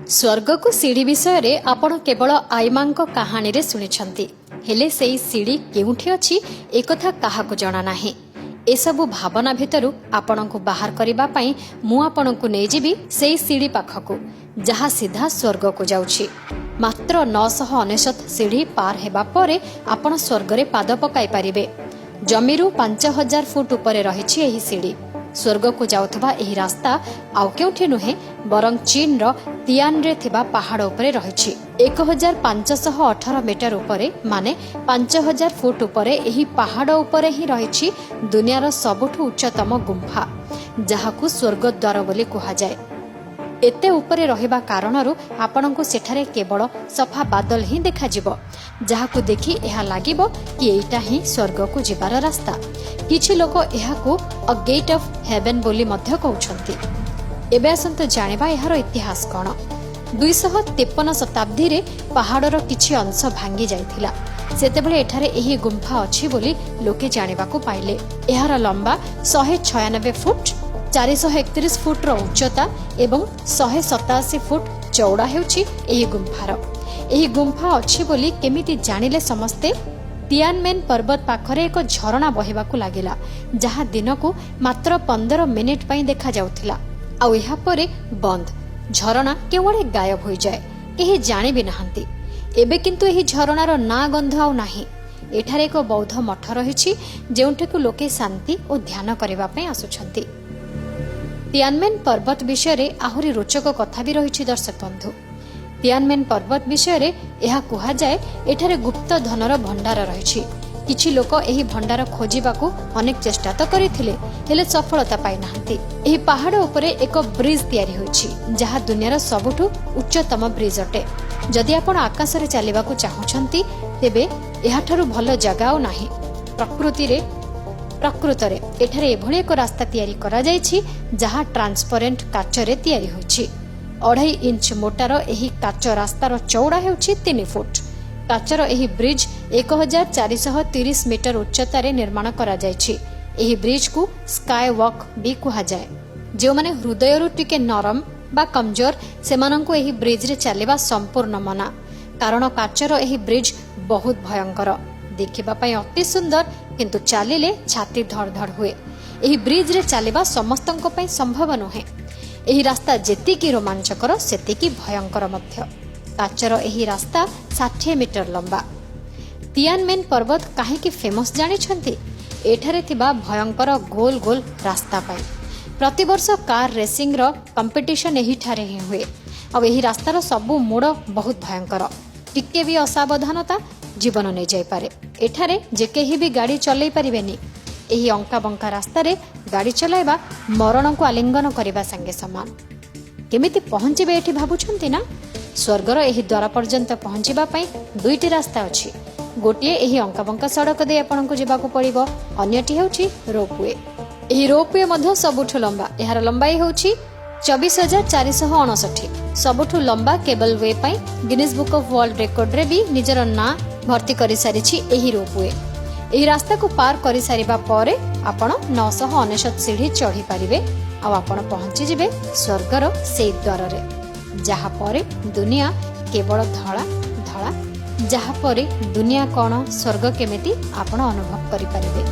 स्वर्ग को सीढ़ी विषय रे आपण केवल आईमांक कहानी रे सुनिछंती हेले सेई सीढ़ी केउठी अछि एकथा काहाको जणा नाही। एसबु भावना भितरु आपणको बाहर करिबा पई मु आपणको नै जिबी सेई सीढ़ी पाखको जहा सीधा स्वर्ग को जाउछि। मात्र 999 सीढ़ी पार हेबा परे आपण स्वर्ग रे पाद पकाई परिबे। जमीरु 5000 फुट ऊपर रहिछि एही सीढ़ी। स्वर्ग को जाउथबा एही रास्ता आउ केउठी नुहे बरं चीन रो तियान रे थिबा पहाड़ उपरे रहिछि। 1518 मीटर उपरे माने 5000 फुट उपरे एही पहाड़ उपरे ही रहिछि दुनियार सबुठु उच्चतम गुंफा जहाकू स्वर्ग द्वार बोली कुहा जाय। एते उपरे रहिबा कारणरु आपणको सेठारे केवल सफा बादल ही देखा जिवो जहाकू देखि एहा लागिबो कि एटा ही स्वर्ग को जिबार रास्ता। किछि लोक एहाकू अ गेट ऑफ हेवन बोली मध्य कहउछंती। एबे आसंत जानिबा एहार इतिहास कोन। 253 शताब्दी रे पहाड़र किछि अंश भांगी जायथिला। सेतेबेले एठारे एही गुंफा अछि बोली लोके जानिबा को पाइले। एहार लंबा 196 फुट 431 फुट रो उच्चता एवं 187 फुट चौड़ा हेउछि एही गुंफार। एही गुंफा अछि बोली केमिति जानिले समस्ते तियानमेन पर्वत पाखरे एक झरणा बहिबाकू लागिला जहा दिनकू मात्र 15 मिनिट पई देखा जाउथिला आ एहा परे बंद। झरणा केवळे गायब होई जाय केही जानि भी नाहंती। एबे किंतु एही झरणार ना गंध आउ नाही। एठारे एक बौद्ध मठ रहिछि जेउठेकू लोके शांति और ध्यान करिबा पई आसुछंती। तियानमेन पर्वत विषय रे आहुरी रोचक कथा भी रहिछि दर्शक बंधु। तियानमेन पर्वत विषय रे एहा कुहा जाय एठारे गुप्त धनर भंडार रहिछि। किछि लोक एही भंडार खोजिबाकू अनेक चेष्टा तो करिथिले हेले सफलता पाइ नाहंती। एही पहाड़ उपरे एक ब्रिज तयारी होइछि जहा दुनियार सबुठु उच्चतम ब्रिज अटे। जदि आपण आकाश रे चलिबाकू चाहुछंती तेबे एहाठारु भलो जगह नाही। प्रकृतरे एठारे एभଳି एक रास्ता तयारी करा जायछि जहा ट्रांसपेरेंट काचरे तयारी होइछि। 2.5 इंच मोटार एही काच रास्तार चौड़ा हेउछि 3 फुट। काचर एही ब्रिज 1430 मीटर उच्चता रे निर्माण करा जायछि। एही ब्रिज को स्काई वॉक भी कुहा जाय। जो माने हृदयरु टिके नरम बा कमजोर सेमानंको एही ब्रिज रे चलेबा संपूर्ण मना। कारण काचर एही ब्रिज बहुत भयंकर देखिबा पई अति सुंदर किंतु चालिले छाती धड़ धड़ हुए। एही ब्रिज रे चलेबा समस्तंको पई संभव नहे। एही रास्ता जेतिकी रोमांचकर सेतिकी भयंकर मध्य। काचर एही रास्ता 60 मीटर लंबा। तियानमेन पर्वत काहेकि फेमस जानि छंती एठारे थिबा भयंकर गोल गोल रास्ता पाई। प्रतिवर्ष कार रेसिंग रो कंपटीशन एही ठारे ही हुए। अब एही रास्तार सबु मोड़ बहुत भयंकर। टिके भी असावधानता जीवन नै जाय पारे। एठारे जे केही भी गाड़ी चलै परिबेनी। एही अंका बंका रास्ता रे गाड़ी चलाइबा मरण को आलिंगन करिबा संगे समान। केमिति पहुंचीबे एठी भाबुछंती ना। स्वर्गर एही द्वार पर्यंत पहुंचीबा पई दुईटी रास्ता अछि। गोटिए एही अंका बंका सड़क दे आपनको जिबाको पड़िबो, अन्यटी हेउछि रोपवे। एही रोपवे मध्य सबुठु लंबा। एहार लंबाई हेउछि 24459। सबुठु लंबा केबल वे पई Guinness book of world record रे भी निजर ना भर्ती करि सारिछि एही रोपवे। एही रास्ता को पार करि सारिबा परे आपण 999 सीढ़ी चढ़ी पारिबे आ आपण पहुंची जिबे स्वर्गर सेई द्वार रे जहा परे दुनिया केवल धड़ा धड़ा जहा परे दुनिया कोन स्वर्ग केमिति आपण अनुभव करि पारिबे।